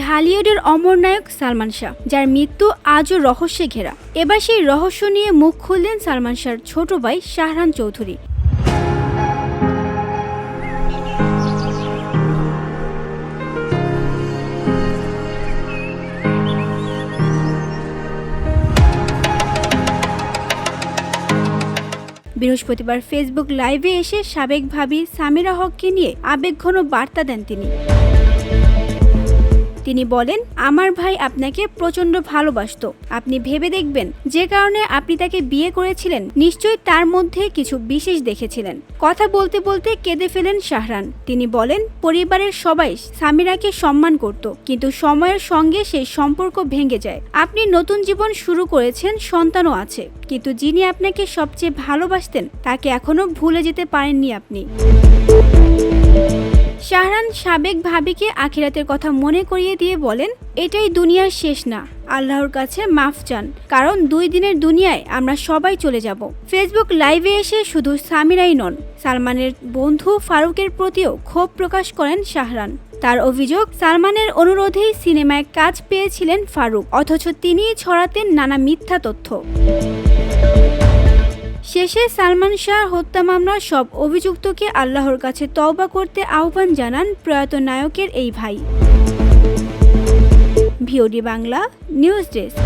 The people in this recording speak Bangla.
ঢালিউডের অমর নায়ক সালমান শাহ, যার মৃত্যু আজও রহস্যে ঘেরা। এবার সেই রহস্য নিয়ে মুখ খুললেন সালমান শাহর ছোট ভাই শাহরান চৌধুরী। বৃহস্পতিবার ফেসবুক লাইভে এসে সাবেক ভাবি সামিরা হককে নিয়ে আবেগঘন বার্তা দেন তিনি বলেন, আমার ভাই আপনাকে প্রচন্ড ভালোবাসতো। আপনি ভেবে দেখবেন, যে কারণে আপনি তাকে বিয়ে করেছিলেন নিশ্চয়ই তার মধ্যে কিছু বিশেষ দেখেছিলেন। কথা বলতে বলতে কেঁদে ফেলেন শাহরান। তিনি বলেন, পরিবারের সবাই সামিরাকে সম্মান করত, কিন্তু সময়ের সঙ্গে সেই সম্পর্ক ভেঙে যায়। আপনি নতুন জীবন শুরু করেছেন, সন্তানও আছে, কিন্তু যিনি আপনাকে সবচেয়ে ভালোবাসতেন তাকে এখনো ভুলে যেতে পারেননি আপনি। শাহরান সাবেক ভাবিকে আখিরাতের কথা মনে করিয়ে দিয়ে বলেন, এটাই দুনিয়ার শেষ না, আল্লাহর কাছে মাফ চান, কারণ 2 দিনের দুনিয়ায় আমরা সবাই চলে যাব। ফেসবুক লাইভে এসে শুধু সামিরাই নন, সালমানের বন্ধু ফারুকের প্রতিও ক্ষোভ প্রকাশ করেন শাহরান। তার অভিযোগ, সালমানের অনুরোধেই সিনেমায় কাজ পেয়েছিলেন ফারুক, অথচ তিনিই ছড়াতেন নানা মিথ্যা তথ্য। শেষে সালমান শাহ হত্যা মামলার সব অভিযুক্তকে আল্লাহর কাছে তওবা করতে আহ্বান জানান প্রয়াত নায়কের এই ভাই। VOD Bangla news desk.